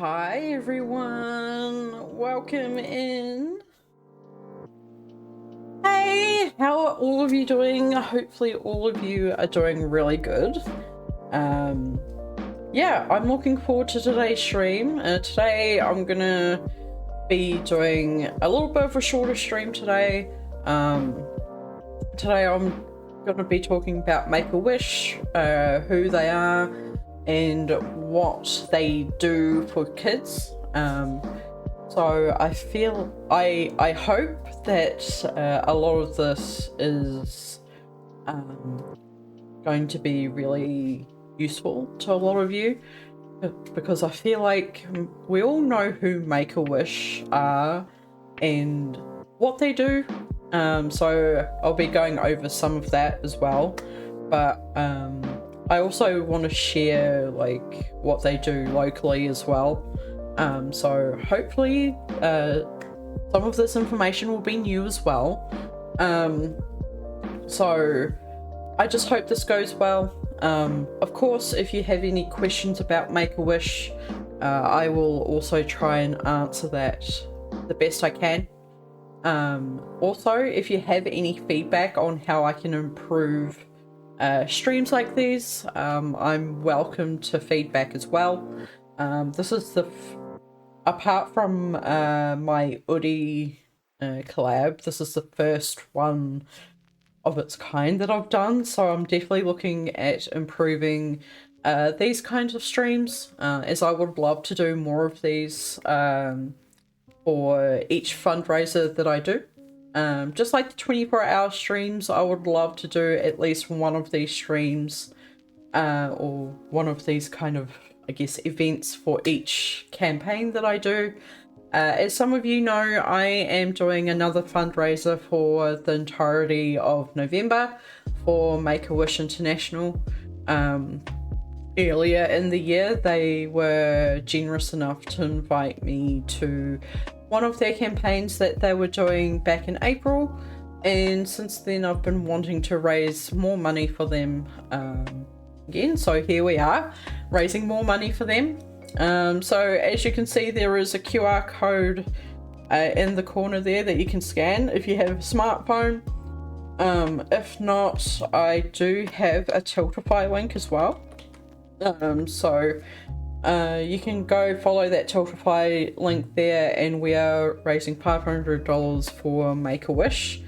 Hi everyone, welcome in. Hey, how are all of you doing? Hopefully all of you are doing really good. Yeah, I'm looking forward to today's stream. Today I'm gonna be doing a little bit of a shorter stream today. Today I'm gonna be talking about Make-A-Wish, who they are, and what they do for kids. So I hope that a lot of this is going to be really useful to a lot of you, because I feel like we all know who Make-A-Wish are and what they do. So I'll be going over some of that as well, but I also want to share like what they do locally as well. So hopefully some of this information will be new as well. So I just hope this goes well. Of course, if you have any questions about Make-A-Wish, I will also try and answer that the best I can. Also, if you have any feedback on how I can improve streams like these, I'm welcome to feedback as well. This is apart from my Udi collab, this is the first one of its kind that I've done, so I'm definitely looking at improving these kinds of streams, as I would love to do more of these for each fundraiser that I do. Just like the 24-hour streams, I would love to do at least one of these streams or one of these kind of, I guess, events for each campaign that I do. As some of you know, I am doing another fundraiser for the entirety of November for Make-A-Wish International. Earlier in the year, they were generous enough to invite me to one of their campaigns that they were doing back in April, and since then I've been wanting to raise more money for them again, so here we are, raising more money for them. So as you can see, there is a QR code in the corner there that you can scan if you have a smartphone. If not, I do have a Tiltify link as well. So you can go follow that Tiltify link there, and we are raising $500 for Make-A-Wish.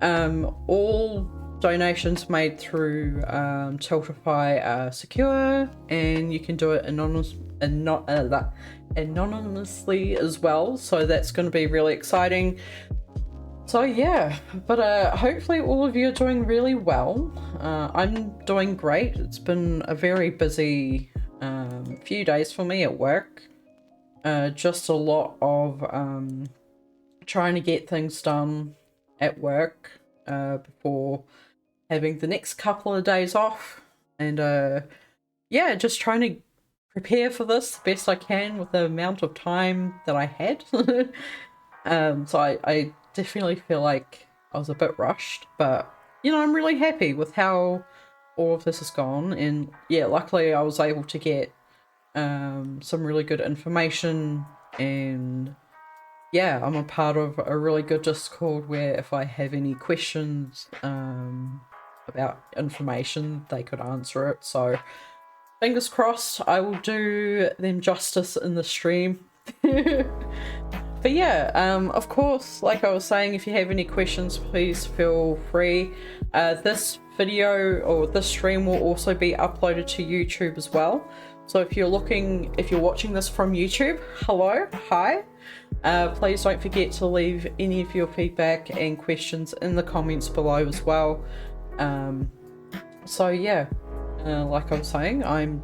All donations made through Tiltify are secure, and you can do it anonymously as well, so that's going to be really exciting. So yeah, but hopefully all of you are doing really well. I'm doing great. It's been a very busy few days for me at work. Just a lot of trying to get things done at work before having the next couple of days off, and yeah, just trying to prepare for this the best I can with the amount of time that I had. So I definitely feel like I was a bit rushed, but you know, I'm really happy with how all of this has gone, and yeah, luckily I was able to get some really good information, and yeah, I'm a part of a really good Discord where if I have any questions about information, they could answer it. So fingers crossed, I will do them justice in the stream. But yeah, of course, like I was saying, if you have any questions, please feel free. This video or this stream will also be uploaded to YouTube as well. So if you're watching this from YouTube, hello, hi. Please don't forget to leave any of your feedback and questions in the comments below as well. So yeah, like I was saying, I'm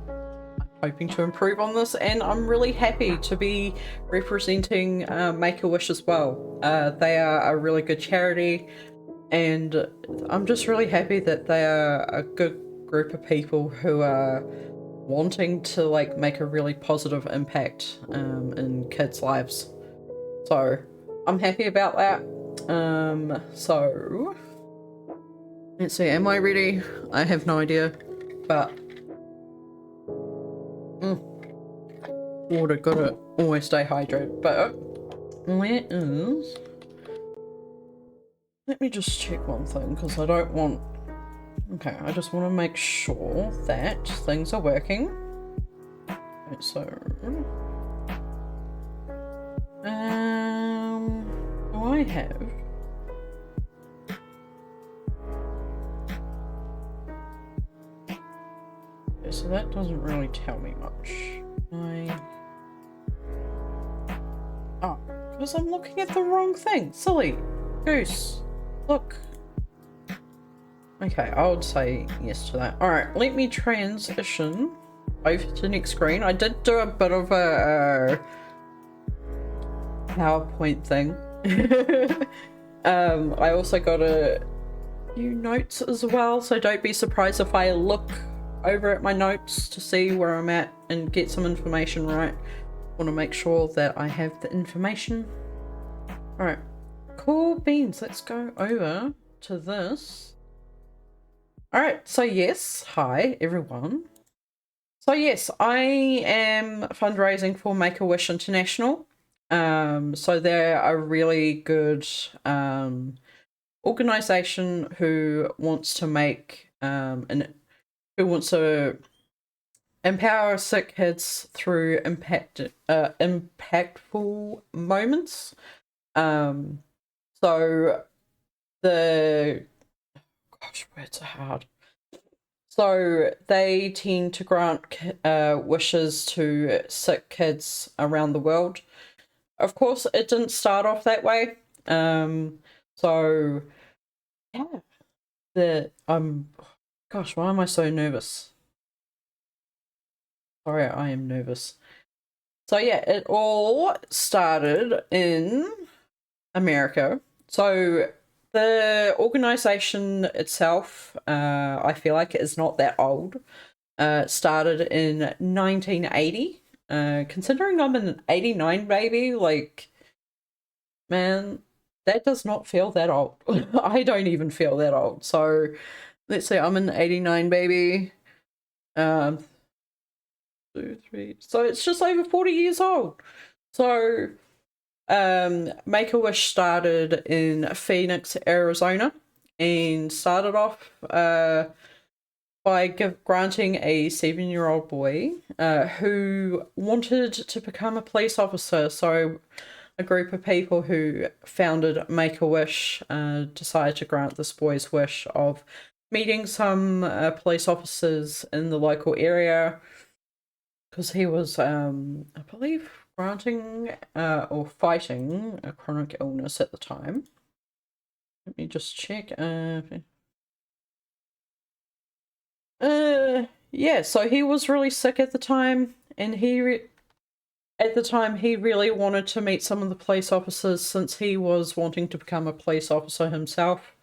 hoping to improve on this, and I'm really happy to be representing Make-A-Wish as well. They are a really good charity, and I'm just really happy that they are a good group of people who are wanting to like make a really positive impact in kids' lives. So I'm happy about that. So let's see, am I ready? I have no idea, but water, gotta always stay hydrated. But let me just check one thing, because I don't want... Okay, I just want to make sure that things are working. Okay, so... do I have... Okay, so that doesn't really tell me much. Oh, because I'm looking at the wrong thing. Silly goose. Look. Okay, I would say yes to that. Alright, let me transition over to the next screen. I did do a bit of a PowerPoint thing. I also got a few notes as well, so don't be surprised if I look over at my notes to see where I'm at and get some information right. Want to make sure that I have the information. Alright, cool beans. Let's go over to this. Alright, so yes, hi everyone. So yes, I am fundraising for Make-A-Wish International. So they're a really good organization who wants to make who wants to empower sick kids through impactful moments. So the words are hard. So they tend to grant wishes to sick kids around the world. Of course, it didn't start off that way. So yeah, gosh, why am I so nervous? Sorry, I am nervous. So yeah, it all started in America. So the organization itself, I feel like it is not that old. It started in 1980. Considering I'm an 89 baby, like, man, that does not feel that old. I don't even feel that old. So let's say I'm an 89 baby. 2, 3. So it's just over 40 years old. So Make-A-Wish started in Phoenix, Arizona, and started off by granting a 7-year-old boy who wanted to become a police officer. So a group of people who founded Make-A-Wish decided to grant this boy's wish of meeting some police officers in the local area, because he was, I believe, granting or fighting a chronic illness at the time. Let me just check. Yeah, so he was really sick at the time, and he really wanted to meet some of the police officers, since he was wanting to become a police officer himself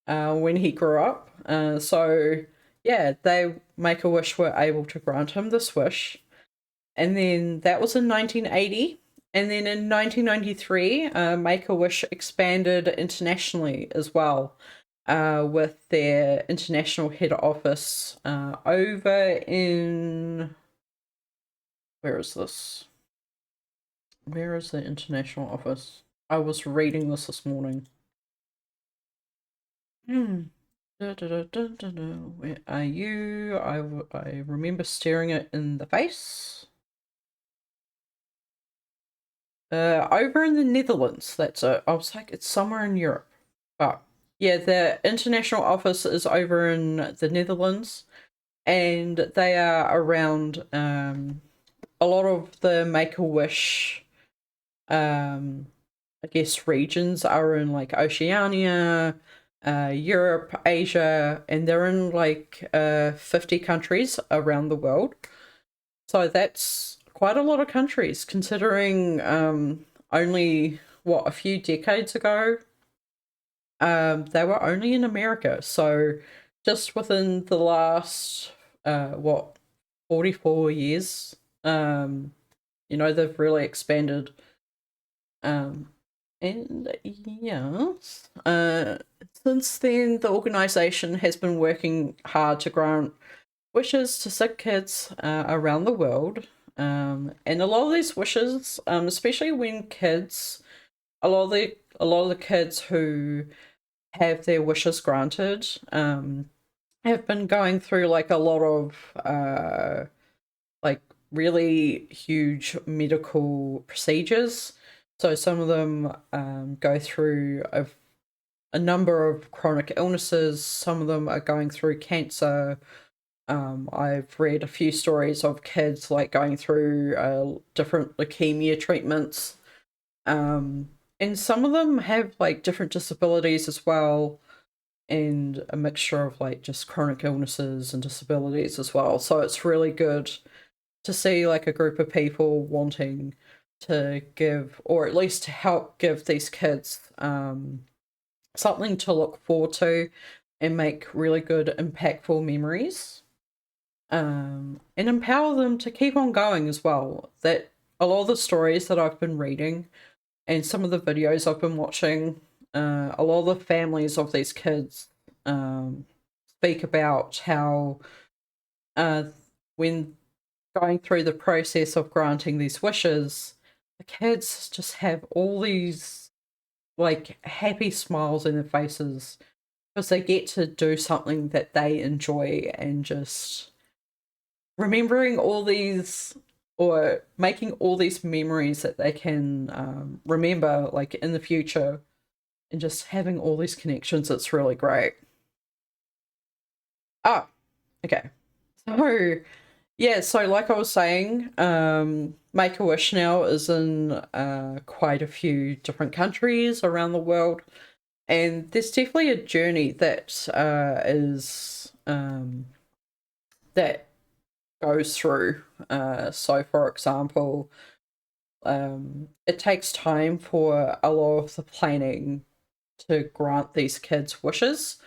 when he grew up. So yeah, they Make-A-Wish were able to grant him this wish. And then that was in 1980. And then in 1993, Make-A-Wish expanded internationally as well, with their international head office over in... Where is this? Where is the international office? I was reading this morning. Where are you? I remember staring it in the face. Over in the Netherlands, that's it. I was like, it's somewhere in Europe. But yeah, the international office is over in the Netherlands, and they are around a lot of the Make-A-Wish I guess regions are in like Oceania, Europe, Asia, and they're in like 50 countries around the world. So that's quite a lot of countries, considering only, what, a few decades ago, they were only in America. So just within the last, 44 years, they've really expanded. And yes, since then, the organization has been working hard to grant wishes to sick kids around the world. And a lot of these wishes, especially when kids, a lot of the kids who have their wishes granted, have been going through like a lot of like really huge medical procedures. So some of them go through a number of chronic illnesses. Some of them are going through cancer. I've read a few stories of kids like going through different leukemia treatments. And some of them have like different disabilities as well, and a mixture of like just chronic illnesses and disabilities as well. So it's really good to see like a group of people wanting to give, or at least to help give these kids something to look forward to and make really good, impactful memories, and empower them to keep on going as well. That a lot of the stories that I've been reading and some of the videos I've been watching, a lot of the families of these kids speak about how when going through the process of granting these wishes, the kids just have all these like happy smiles in their faces because they get to do something that they enjoy, and just remembering all these, or making all these memories that they can remember like in the future, and just having all these connections. It's really great. Ah, okay. So yeah, so like I was saying, Make-A-Wish now is in quite a few different countries around the world, and there's definitely a journey that is that goes through. So, for example, it takes time for a lot of the planning to grant these kids wishes.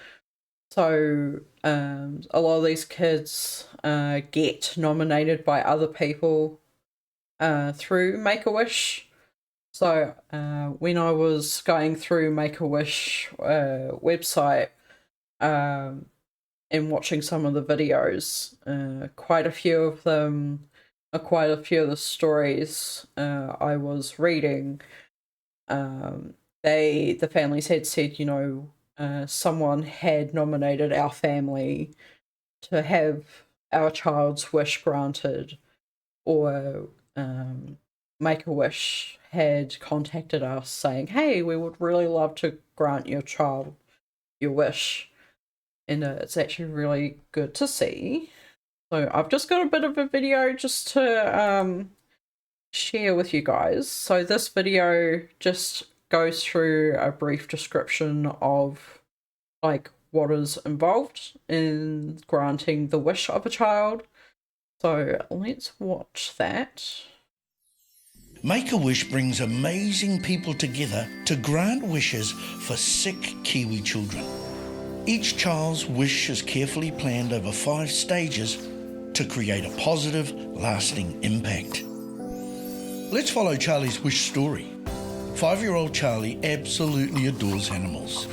So a lot of these kids get nominated by other people through Make-A-Wish. So when I was going through Make-A-Wish website and watching some of the videos, quite a few of them, quite a few of the stories I was reading, the families had said, someone had nominated our family to have our child's wish granted, or Make-A-Wish had contacted us saying, hey, we would really love to grant your child your wish. And it's actually really good to see. So I've just got a bit of a video just to share with you guys. So this video just goes through a brief description of like what is involved in granting the wish of a child. So let's watch that. Make-A-Wish brings amazing people together to grant wishes for sick Kiwi children. Each child's wish is carefully planned over 5 stages to create a positive, lasting impact. Let's follow Charlie's wish story. 5-year-old Charlie absolutely adores animals.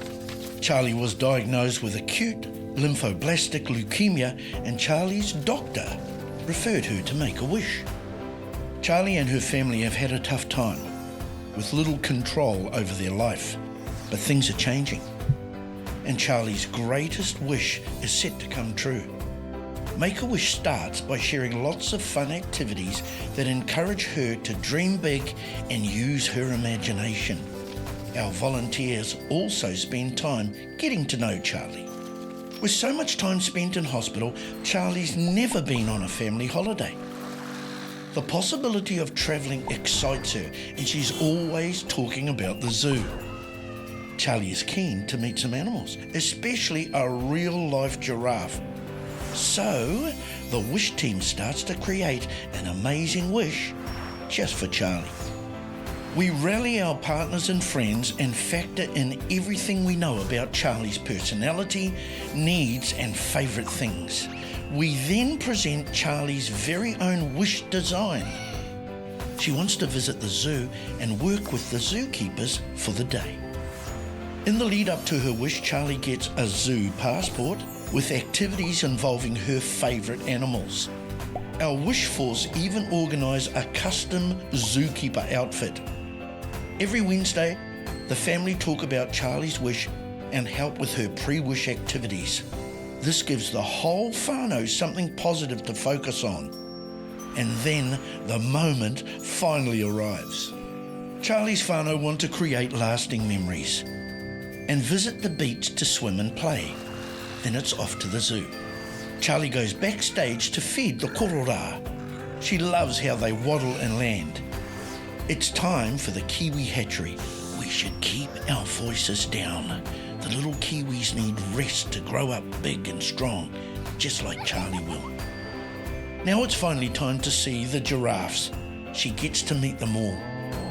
Charlie was diagnosed with acute lymphoblastic leukemia, and Charlie's doctor referred her to Make-A-Wish. Charlie and her family have had a tough time with little control over their life, but things are changing, and Charlie's greatest wish is set to come true. Make-A-Wish starts by sharing lots of fun activities that encourage her to dream big and use her imagination. Our volunteers also spend time getting to know Charlie. With so much time spent in hospital, Charlie's never been on a family holiday. The possibility of travelling excites her, and she's always talking about the zoo. Charlie is keen to meet some animals, especially a real-life giraffe. So, the wish team starts to create an amazing wish just for Charlie. We rally our partners and friends and factor in everything we know about Charlie's personality, needs, and favourite things. We then present Charlie's very own wish design. She wants to visit the zoo and work with the zookeepers for the day. In the lead up to her wish, Charlie gets a zoo passport with activities involving her favourite animals. Our Wish Force even organise a custom zookeeper outfit. Every Wednesday, the family talk about Charlie's wish and help with her pre-wish activities. This gives the whole whānau something positive to focus on. And then the moment finally arrives. Charlie's whānau want to create lasting memories and visit the beach to swim and play. Then it's off to the zoo. Charlie goes backstage to feed the korora. She loves how they waddle and land. It's time for the Kiwi hatchery. We should keep our voices down. The little Kiwis need rest to grow up big and strong, just like Charlie will. Now it's finally time to see the giraffes. She gets to meet them all,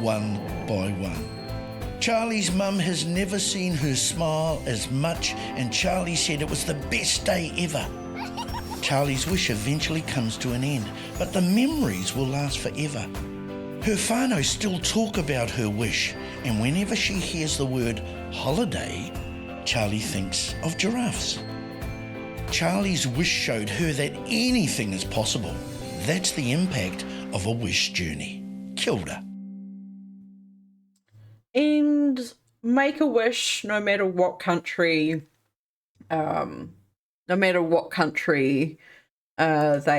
one by one. Charlie's mum has never seen her smile as much, and Charlie said it was the best day ever. Charlie's wish eventually comes to an end, but the memories will last forever. Her whānau still talk about her wish, and whenever she hears the word holiday, Charlie thinks of giraffes. Charlie's wish showed her that anything is possible. That's the impact of a wish journey. Kia ora. And make a wish, no matter what country they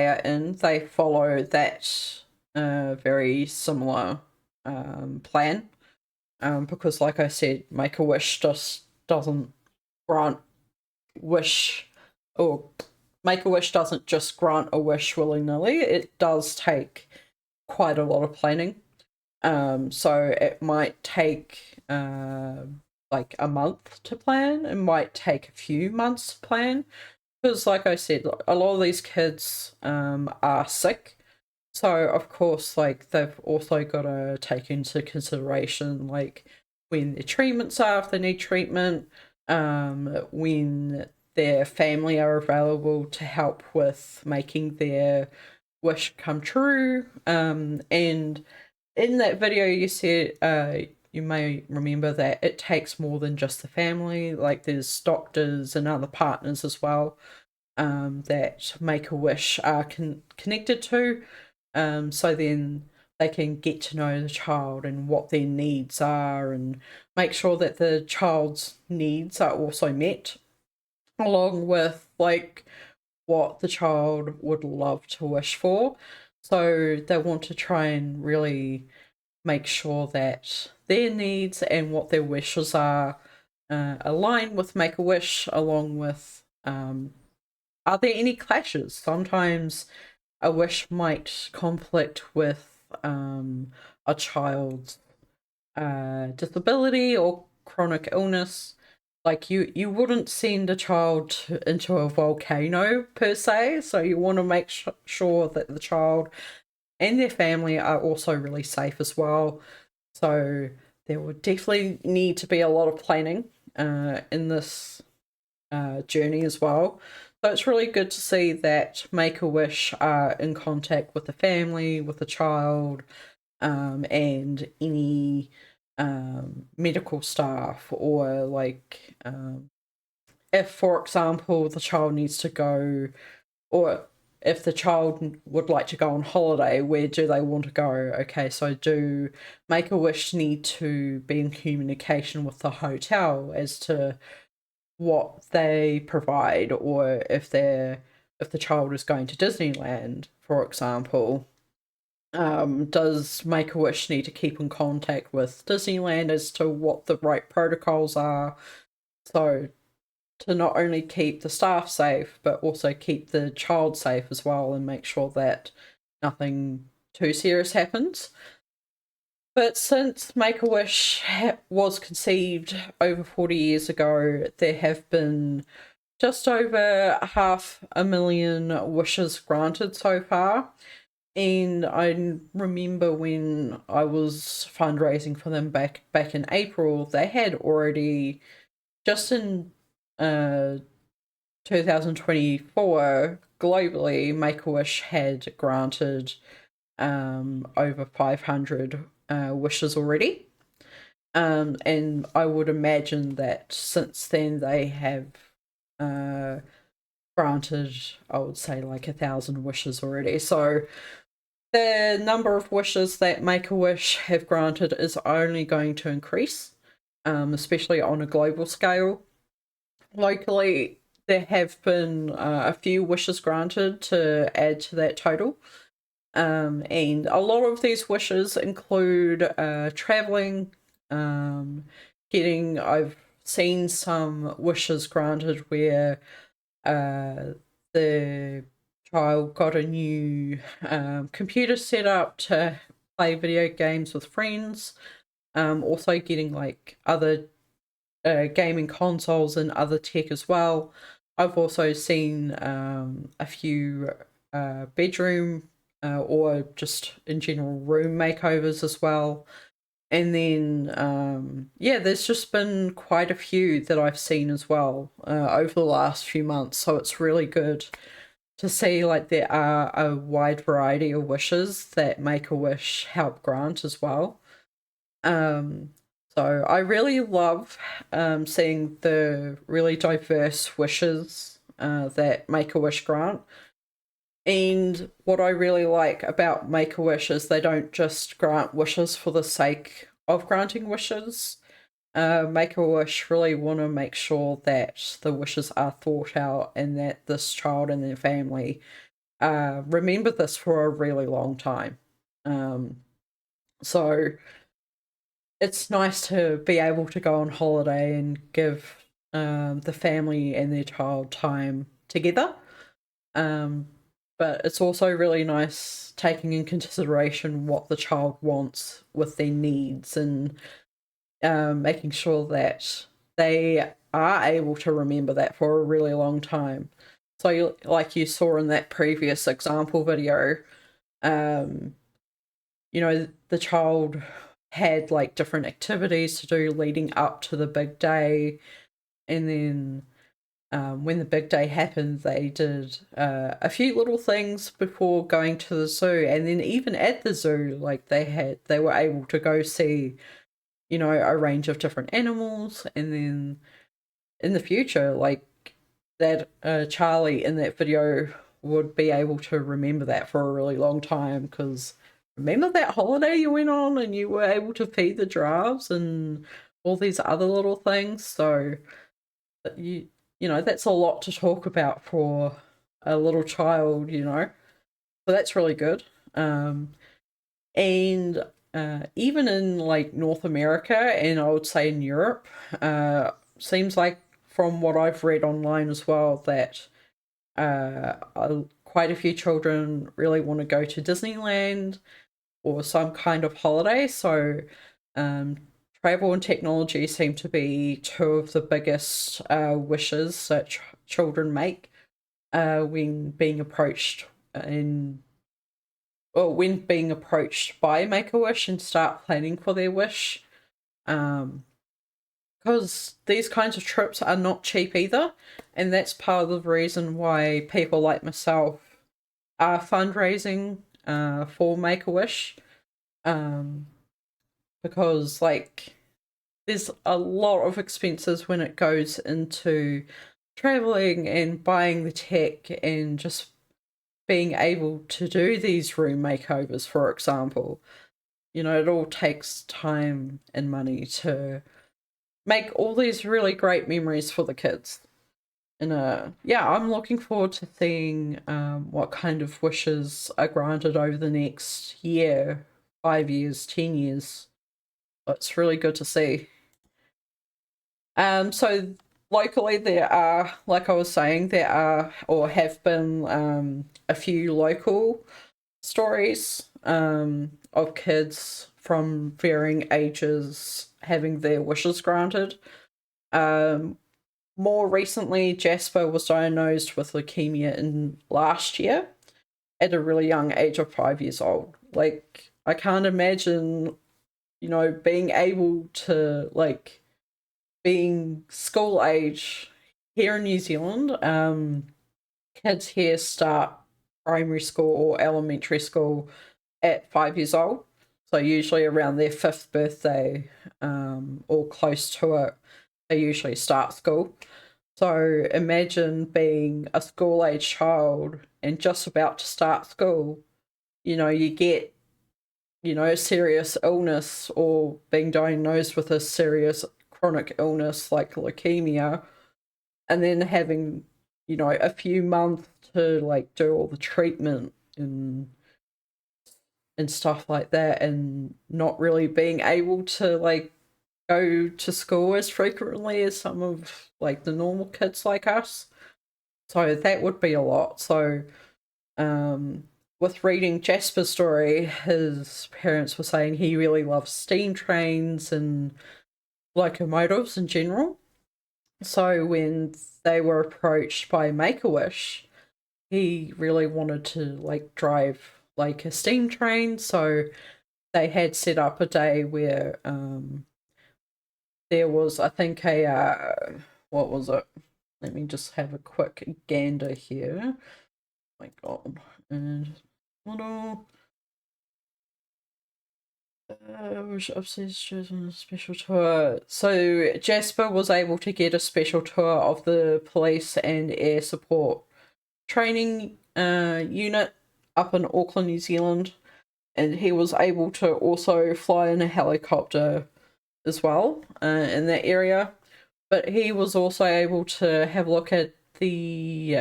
are in, they follow that very similar plan. Because like I said, make a wish just doesn't grant wish, or make a wish doesn't just grant a wish willy-nilly. It does take quite a lot of planning. So it might take like a month to plan. It might take a few months to plan, because like I said, a lot of these kids are sick. So of course, like, they've also got to take into consideration like when their treatments are, if they need treatment, when their family are available to help with making their wish come true. And in that video you said, you may remember that it takes more than just the family. Like, there's doctors and other partners as well that Make-A-Wish are connected to. So then they can get to know the child and what their needs are, and make sure that the child's needs are also met, along with like what the child would love to wish for. So they want to try and really make sure that their needs and what their wishes are align with Make-A-Wish, along with are there any clashes? Sometimes a wish might conflict with a child's disability or chronic illness. Like, you wouldn't send a child into a volcano per se, so you want to make sure that the child and their family are also really safe as well. So there would definitely need to be a lot of planning in this journey as well. So it's really good to see that Make-A-Wish are in contact with the family, with the child, and any medical staff, or like if, for example, the child needs to go, or if the child would like to go on holiday, where do they want to go? Okay, so do Make-A-Wish need to be in communication with the hotel as to what they provide, or if the child is going to Disneyland, for example, does Make-A-Wish need to keep in contact with Disneyland as to what the right protocols are, so to not only keep the staff safe but also keep the child safe as well, and make sure that nothing too serious happens. But since Make-A-Wish was conceived over 40 years ago, there have been just over 500,000 wishes granted so far. And I remember when I was fundraising for them back in April, they had already, just in 2024, globally, Make-A-Wish had granted over 500 wishes already. And I would imagine that since then they have granted, I would say, like 1,000 wishes already. So the number of wishes that Make-A-Wish have granted is only going to increase, especially on a global scale. Locally, there have been a few wishes granted to add to that total. And a lot of these wishes include traveling, I've seen some wishes granted where the child got a new computer set up to play video games with friends. Also getting like other gaming consoles and other tech as well. I've also seen a few bedroom or just in general room makeovers as well. And then, yeah, there's just been quite a few that I've seen as well over the last few months. So it's really good to see like there are a wide variety of wishes that Make-A-Wish help grant as well. So I really love seeing the really diverse wishes that Make-A-Wish grant. And what I really like about Make-A-Wish is they don't just grant wishes for the sake of granting wishes. Make-A-Wish really want to make sure that the wishes are thought out and that this child and their family remember this for a really long time. So it's nice to be able to go on holiday and give the family and their child time together. But it's also really nice taking in consideration what the child wants with their needs and making sure that they are able to remember that for a really long time. So, like you saw in that previous example video, the child had like different activities to do leading up to the big day, and then when the big day happened, they did a few little things before going to the zoo, and then even at the zoo, like they were able to go see, a range of different animals, and then in the future, like that Charlie in that video would be able to remember that for a really long time because remember that holiday you went on and you were able to feed the giraffes and all these other little things. So that's a lot to talk about for a little child, so that's really good. And even in like North America and I would say in Europe, seems like from what I've read online as well that quite a few children really want to go to Disneyland or some kind of holiday. So travel and technology seem to be two of the biggest wishes that children make when being approached when being approached by Make-A-Wish and start planning for their wish. Because these kinds of trips are not cheap either, and that's part of the reason why people like myself are fundraising for Make-A-Wish. Because like there's a lot of expenses when it goes into traveling and buying the tech and just being able to do these room makeovers, for example. It all takes time and money to make all these really great memories for the kids. And yeah, I'm looking forward to seeing what kind of wishes are granted over the next year, 5 years, 10 years. It's really good to see. So locally there are, like I was saying, there are or have been a few local stories of kids from varying ages having their wishes granted. More recently, Jasper was diagnosed with leukemia in last year at a really young age of 5 years old. Like, I can't imagine, being able to, like, being school age here in New Zealand, kids here start primary school or elementary school at 5 years old. So usually around their 5th birthday or close to it, they usually start school. So imagine being a school age child and just about to start school. You get, a serious illness or being diagnosed with a serious chronic illness like leukemia, and then having, a few months to like do all the treatment and stuff like that, and not really being able to like go to school as frequently as some of like the normal kids like us. So that would be a lot. So um with reading Jasper's story, his parents were saying he really loves steam trains and locomotives in general. So when they were approached by Make-A-Wish, he really wanted to like drive like a steam train. So they had set up a day where there was, I think, a what was it? Let me just have a quick gander here. Oh my god. And little which upstairs chosen a special tour. So Jasper was able to get a special tour of the police and air support training unit up in Auckland, New Zealand, and he was able to also fly in a helicopter as well in that area. But he was also able to have a look at the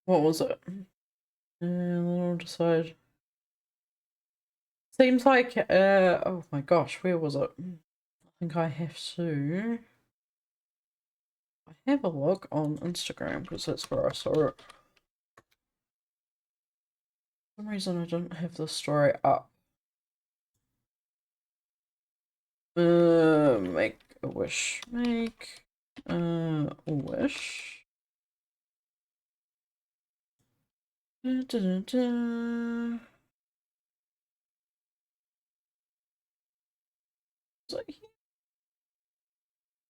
what was it? I'll decide. Seems like oh my gosh, where was it? I think I have a look on Instagram because that's where I saw it. For some reason I don't have the story up. Make a wish. Make a wish. Da, da, da, da. Is it here?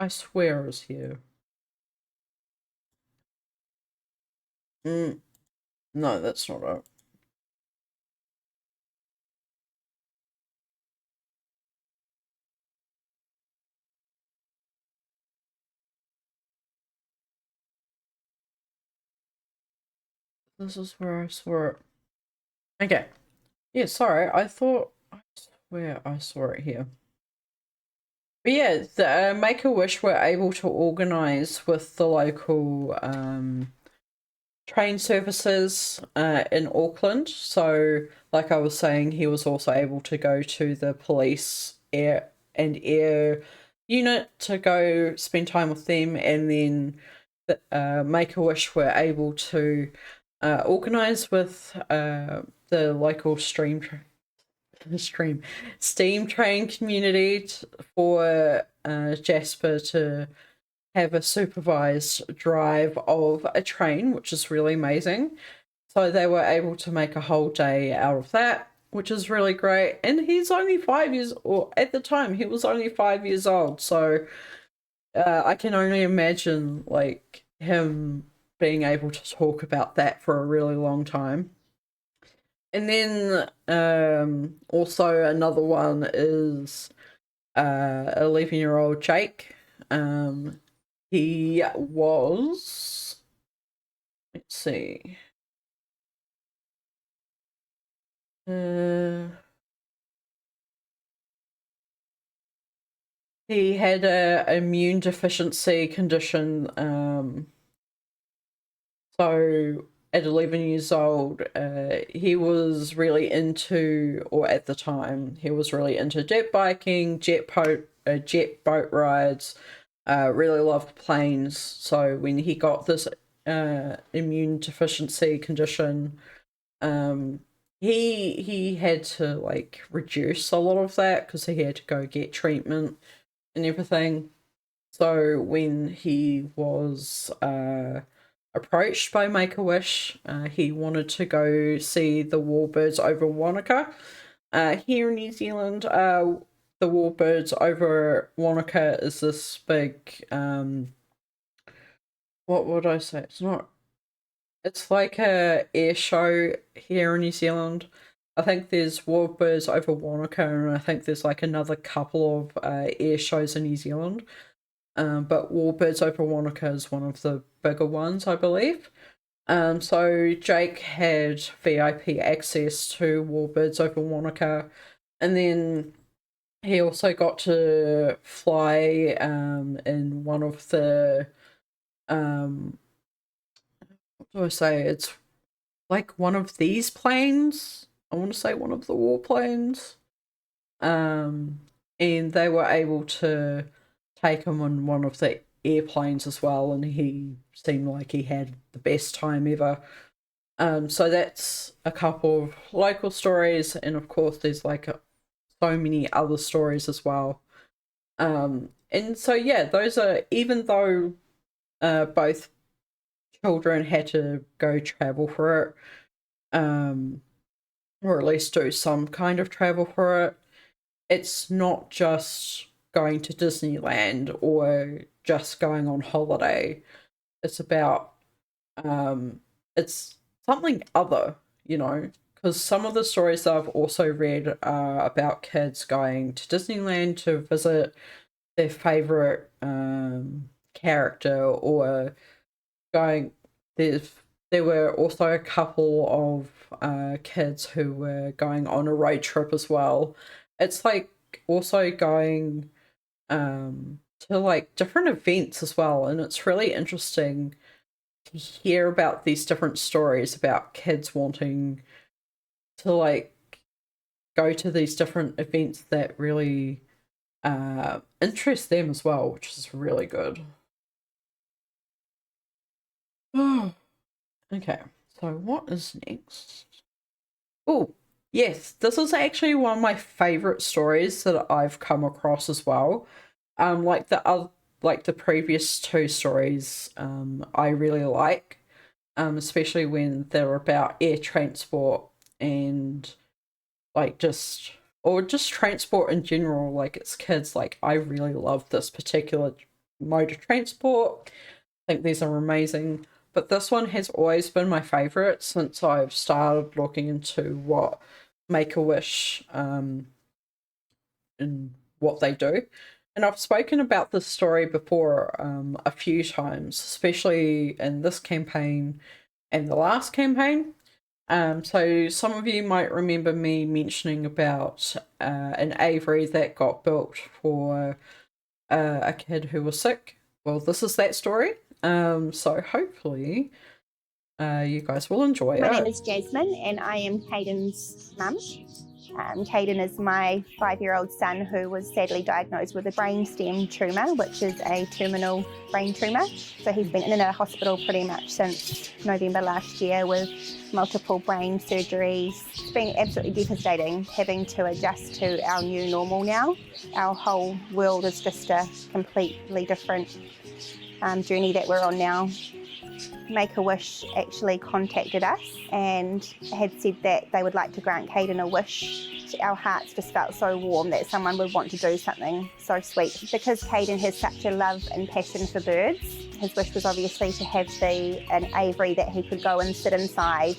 I swear it's here. No, that's not it. This is where I saw it. Okay. Yeah, sorry. I swear I saw it here. But yeah, the Make-A-Wish were able to organise with the local train services in Auckland. So, like I was saying, he was also able to go to the police air unit to go spend time with them, and then the Make-A-Wish were able to organise with the local steam train community for Jasper to have a supervised drive of a train, which is really amazing. So they were able to make a whole day out of that, which is really great. And he's only 5 years, or at the time, he was only 5 years old. So I can only imagine like him being able to talk about that for a really long time. And then also another one is 11-year-old Jake. He was, let's see, he had a immune deficiency condition. So at 11 years old, he was really into, or at the time, he was really into jet biking, jet boat rides. Really loved planes. So when he got this immune deficiency condition, he had to like reduce a lot of that because he had to go get treatment and everything. So when he was approached by Make-A-Wish, he wanted to go see the warbirds over Wanaka. Here in New Zealand, the warbirds over Wanaka is this big what would I say? It's like a air show here in New Zealand. I think there's warbirds over Wanaka, and I think there's like another couple of air shows in New Zealand. but Warbirds Over Wanaka is one of the bigger ones, I believe. So Jake had VIP access to Warbirds Over Wanaka, and then he also got to fly in one of the what do I say? It's like one of these planes. I want to say one of the warplanes. And they were able to take him on one of the airplanes as well, and he seemed like he had the best time ever. So that's a couple of local stories, and of course there's like so many other stories as well. And so yeah, those are, even though both children had to go travel for it, or at least do some kind of travel for it, it's not just going to Disneyland or just going on holiday. It's about it's something other, you know, because some of the stories that I've also read are about kids going to Disneyland to visit their favorite character, or going there were also a couple of kids who were going on a road trip as well. It's like also going to like different events as well, and it's really interesting to hear about these different stories about kids wanting to like go to these different events that really interest them as well, which is really good. Okay, so what is next? Oh, yes, this is actually one of my favorite stories that I've come across as well. Like the previous two stories, I really like, especially when they're about air transport and like just transport in general. Like it's kids. Like I really love this particular mode of transport. I think these are amazing. But this one has always been my favorite since I've started looking into what Make a Wish and what they do. And I've spoken about this story before a few times, especially in this campaign and the last campaign. So some of you might remember me mentioning about an aviary that got built for a kid who was sick. Well, this is that story. So hopefully you guys will enjoy My it. name is Jasmine and I am Caden's mum. Caden is my 5-year-old son who was sadly diagnosed with a brainstem tumour, which is a terminal brain tumour. So he's been in a hospital pretty much since November last year with multiple brain surgeries. It's been absolutely devastating having to adjust to our new normal now. Our whole world is just a completely different journey that we're on now. Make-A-Wish actually contacted us and had said that they would like to grant Caden a wish. Our hearts just felt so warm that someone would want to do something so sweet. Because Caden has such a love and passion for birds, his wish was obviously to have an aviary that he could go and sit inside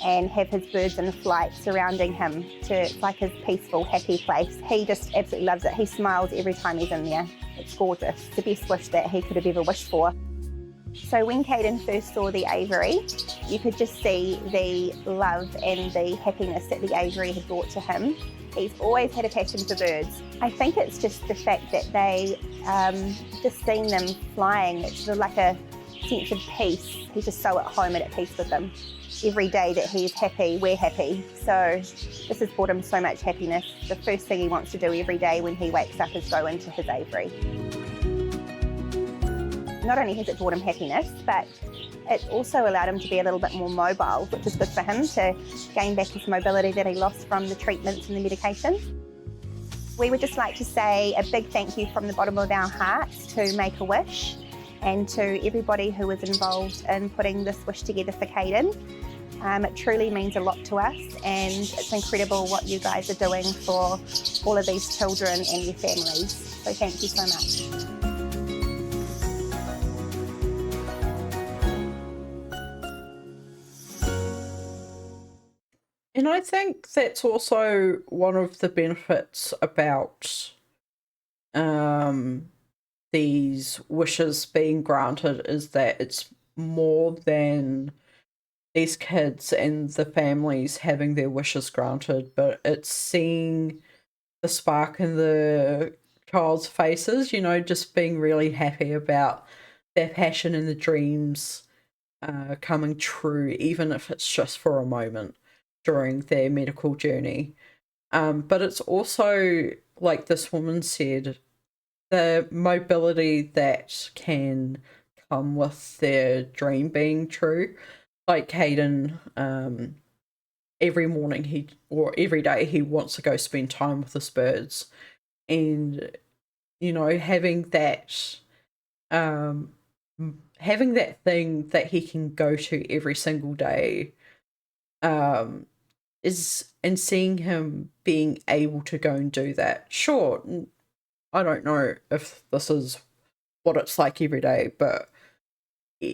and have his birds in flight surrounding him. It's like his peaceful, happy place. He just absolutely loves it. He smiles every time he's in there. It's gorgeous. It's the best wish that he could have ever wished for. So when Caden first saw the aviary, you could just see the love and the happiness that the aviary had brought to him. He's always had a passion for birds. I think it's just the fact that they, just seeing them flying, it's sort of like a sense of peace. He's just so at home and at peace with them. Every day that he's happy, we're happy. So this has brought him so much happiness. The first thing he wants to do every day when he wakes up is go into his aviary. Not only has it brought him happiness, but it also allowed him to be a little bit more mobile, which is good for him to gain back his mobility that he lost from the treatments and the medication. We would just like to say a big thank you from the bottom of our hearts to Make-A-Wish and to everybody who was involved in putting this wish together for Caden. It truly means a lot to us, and it's incredible what you guys are doing for all of these children and their families. So thank you so much. And I think that's also one of the benefits about the these wishes being granted is that it's more than these kids and the families having their wishes granted, but it's seeing the spark in the child's faces, you know, just being really happy about their passion and the dreams coming true, even if it's just for a moment during their medical journey. But it's also, like this woman said, the mobility that can come with their dream being true. Like Caden, every morning or every day he wants to go spend time with his birds, and you know, having that thing that he can go to every single day, is, and seeing him being able to go and do that. Sure, I don't know if this is what it's like every day, but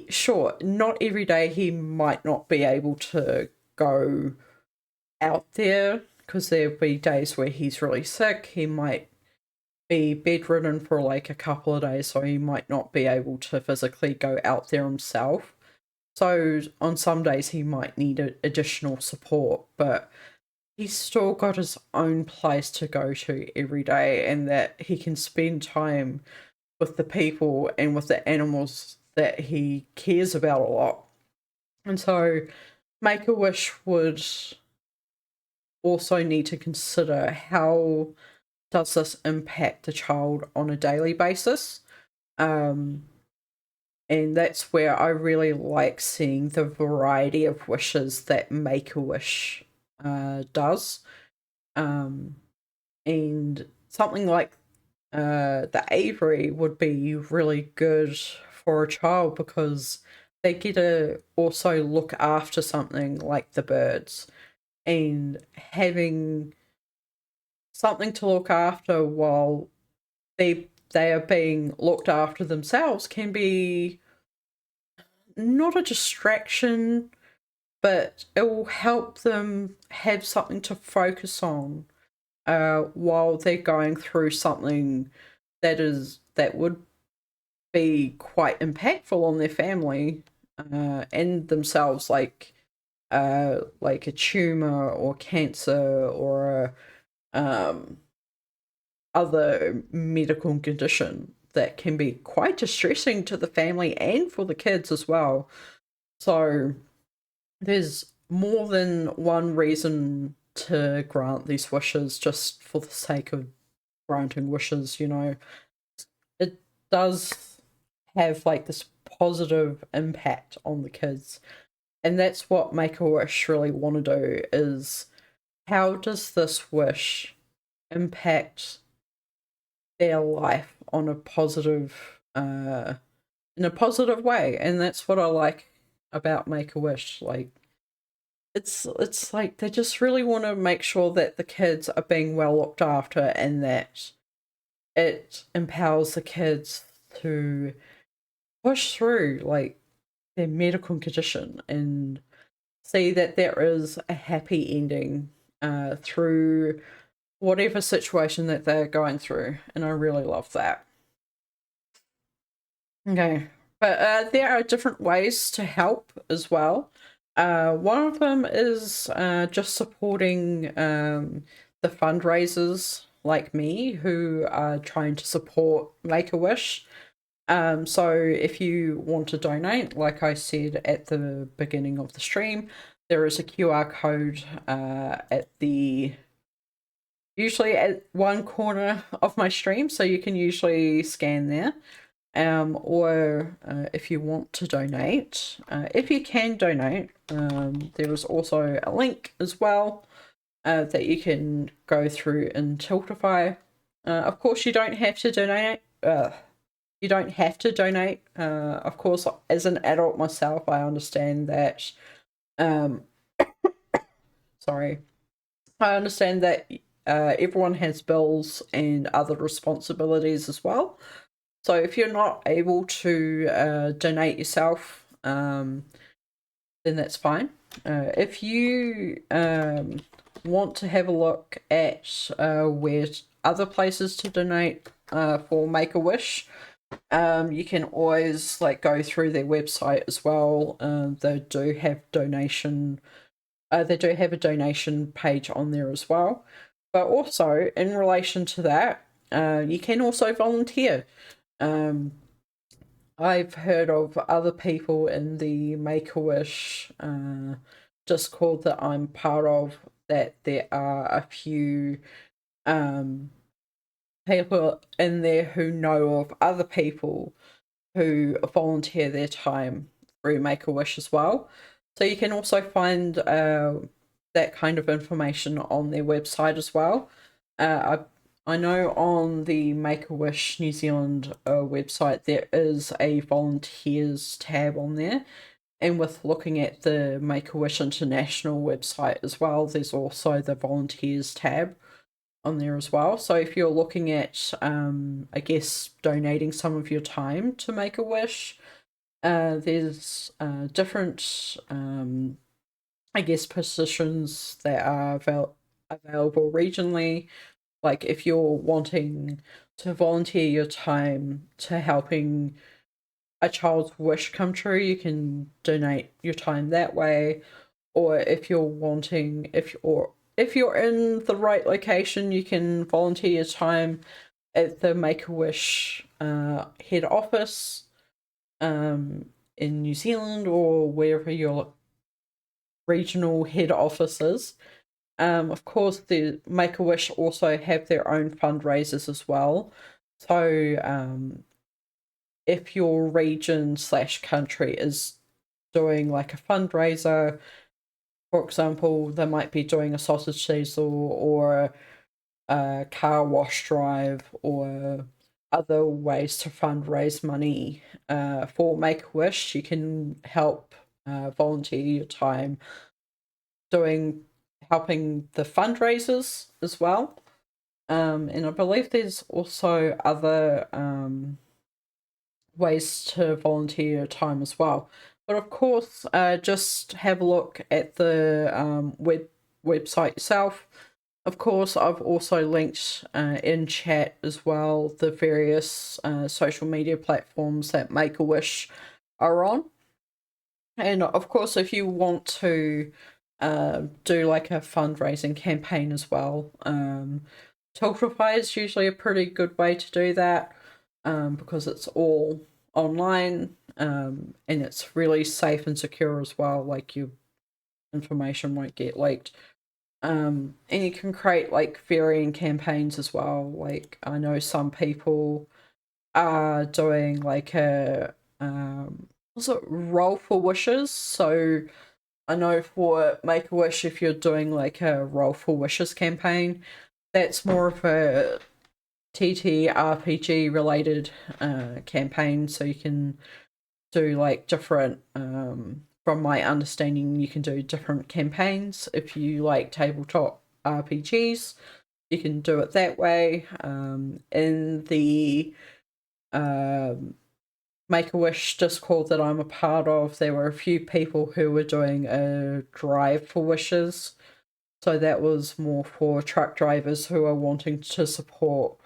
sure, not every day he might not be able to go out there, because there'll be days where he's really sick. He might be bedridden for like a couple of days, so he might not be able to physically go out there himself. So on some days he might need additional support, but he's still got his own place to go to every day, and that he can spend time with the people and with the animals that he cares about a lot. And so Make-A-Wish would also need to consider, how does this impact the child on a daily basis? And that's where I really like seeing the variety of wishes that Make-A-Wish does. And something like the aviary would be really good for a child, because they get to also look after something like the birds, and having something to look after while they are being looked after themselves can be not a distraction, but it will help them have something to focus on while they're going through something that would be quite impactful on their family and themselves, like a tumor or cancer or other medical condition that can be quite distressing to the family and for the kids as well. So there's more than one reason to grant these wishes just for the sake of granting wishes, you know. It does have like this positive impact on the kids. And that's what Make-A-Wish really want to do, is how does this wish impact their life on a positive in a positive way. And that's what I like about Make-A-Wish. Like it's like they just really want to make sure that the kids are being well looked after, and that it empowers the kids to push through like their medical condition and see that there is a happy ending through whatever situation that they're going through. And I really love that. Okay, but there are different ways to help as well. One of them is just supporting the fundraisers like me who are trying to support Make-A-Wish. So if you want to donate, like I said at the beginning of the stream, there is a QR code usually at one corner of my stream, so you can usually scan there. Or if you want to donate, if you can donate, there is also a link as well that you can go through in Tiltify. Of course, you don't have to donate. You don't have to donate. Of course, as an adult myself, I understand that. Sorry, I understand that everyone has bills and other responsibilities as well. So if you're not able to donate yourself, then that's fine. If you want to have a look at where other places to donate for Make-A-Wish, You can always like go through their website as well. They do have a donation page on there as well. But also in relation to that, you can also volunteer. I've heard of other people in the Make-A-Wish Discord that I'm part of, that there are a few people in there who know of other people who volunteer their time through Make-A-Wish as well. So you can also find that kind of information on their website as well. I know on the Make-A-Wish New Zealand website there is a volunteers tab on there, and with looking at the Make-A-Wish International website as well, there's also the volunteers tab on there as well. So if you're looking at, I guess, donating some of your time to Make-A-Wish, there's different, I guess, positions that are available regionally. Like if you're wanting to volunteer your time to helping a child's wish come true, you can donate your time that way. Or if you're wanting, if you're in the right location, you can volunteer your time at the Make-A-Wish head office in New Zealand, or wherever your regional head office is. Of course, the Make-A-Wish also have their own fundraisers as well. So if your region/country is doing like a fundraiser, for example, they might be doing a sausage sizzle or a car wash drive or other ways to fundraise money for Make-A-Wish, you can help volunteer your time helping the fundraisers as well. And I believe there's also other ways to volunteer your time as well. But of course, just have a look at the website itself. Of course, I've also linked in chat as well the various social media platforms that Make-A-Wish are on. And of course, if you want to do like a fundraising campaign as well, Tiltify is usually a pretty good way to do that, because it's all online, and it's really safe and secure as well. Like your information won't get leaked. And you can create like varying campaigns as well. Like I know some people are doing like a what's it, roll for wishes. So I know for Make-A-Wish, if you're doing like a roll for wishes campaign, that's more of a TTRPG related campaign. So you can do like different, from my understanding, you can do different campaigns. If you like tabletop RPGs, you can do it that way. In the Make-A-Wish Discord that I'm a part of, there were a few people who were doing a drive for wishes. So that was more for truck drivers who are wanting to support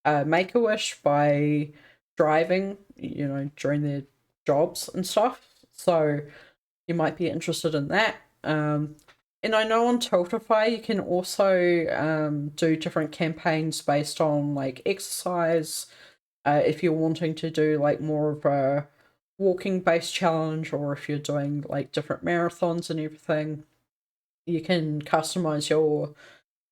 Make-A-Wish by driving, during their jobs and stuff. So you might be interested in that. And I know on Tiltify you can also do different campaigns based on like exercise. If you're wanting to do like more of a walking based challenge, or if you're doing like different marathons and everything, you can customize your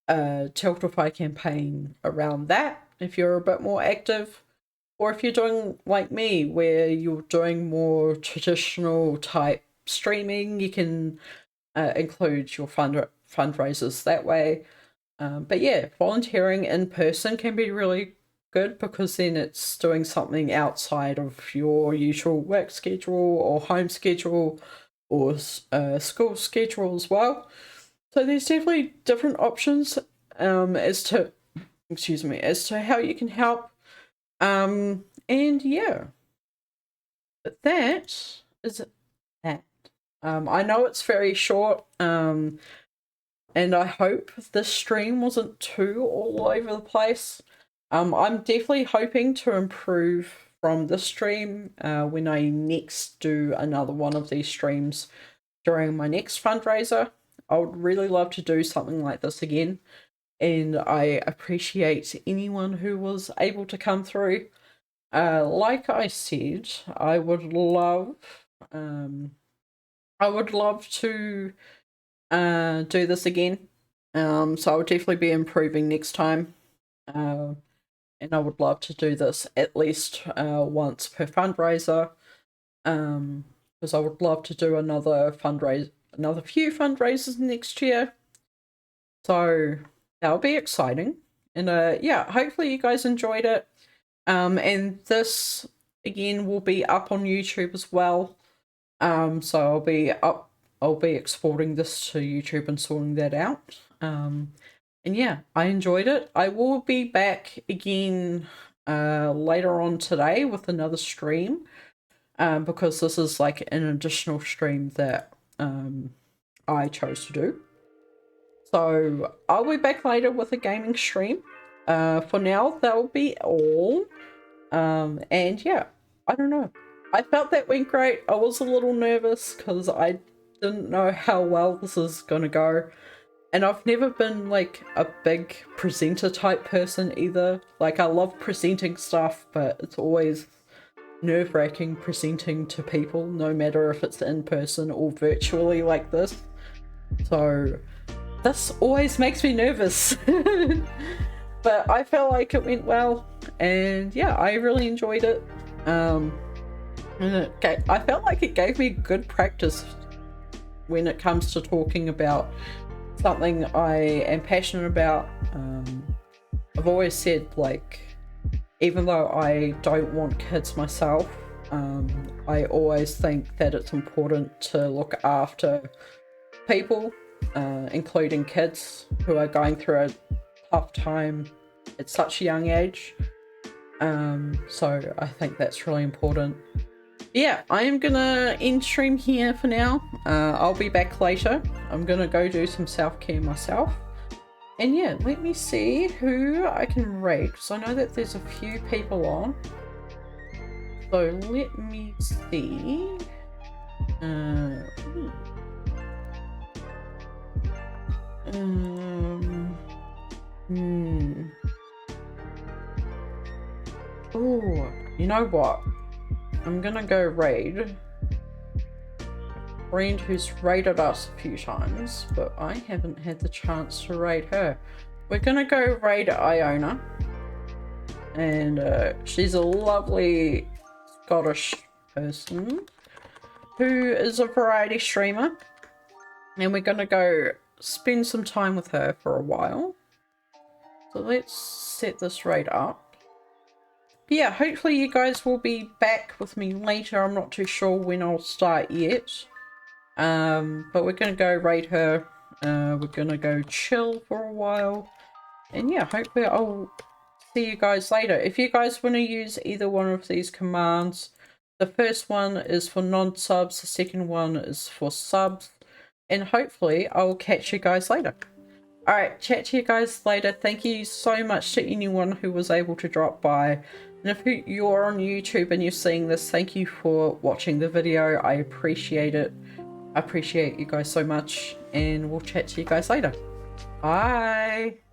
Tiltify campaign around that if you're a bit more active. Or if you're doing like me, where you're doing more traditional type streaming, you can include your fundraisers that way. But yeah, volunteering in person can be really good, because then it's doing something outside of your usual work schedule or home schedule or school schedule as well. So there's definitely different options as to how you can help. And yeah, but that is that. I know it's very short, and I hope this stream wasn't too all over the place. I'm definitely hoping to improve from this stream when I next do another one of these streams during my next fundraiser. I would really love to do something like this again, and I appreciate anyone who was able to come through. Like I said, I would love to do this again. So I would definitely be improving next time. And I would love to do this at least once per fundraiser. Because I would love to do another few fundraisers next year. So that'll be exciting. And yeah, hopefully you guys enjoyed it. And this again will be up on YouTube as well. So I'll be exporting this to YouTube and sorting that out. And yeah, I enjoyed it. I will be back again later on today with another stream, because this is like an additional stream that I chose to do. So I'll be back later with a gaming stream. For now, that will be all. And yeah, I don't know. I felt that went great. I was a little nervous because I didn't know how well this is going to go. And I've never been like a big presenter type person either. Like I love presenting stuff, but it's always nerve-wracking presenting to people, no matter if it's in person or virtually like this. So this always makes me nervous. But I felt like it went well, and yeah, I really enjoyed it. And I felt like it gave me good practice when it comes to talking about something I am passionate about. I've always said, like, even though I don't want kids myself, I always think that it's important to look after people, including kids who are going through a tough time at such a young age. So I think that's really important. Yeah, I am gonna end stream here for now. I'll be back later. I'm gonna go do some self-care myself. And yeah, let me see who I can rate, because I know that there's a few people on. So let me see. Oh, you know what? I'm gonna go raid a friend who's raided us a few times, but I haven't had the chance to raid her. We're gonna go raid Iona, and she's a lovely Scottish person who is a variety streamer, and we're gonna go spend some time with her for a while. So let's set this raid up. But yeah, hopefully you guys will be back with me later. I'm not too sure when I'll start yet. But we're going to go raid her. We're going to go chill for a while. And yeah, hopefully I'll see you guys later. If you guys want to use either one of these commands, the first one is for non-subs, the second one is for subs. And hopefully I'll catch you guys later. Alright, chat to you guys later. Thank you so much to anyone who was able to drop by. And if you're on YouTube and you're seeing this, thank you for watching the video. I appreciate it. I appreciate you guys so much. And we'll chat to you guys later. Bye.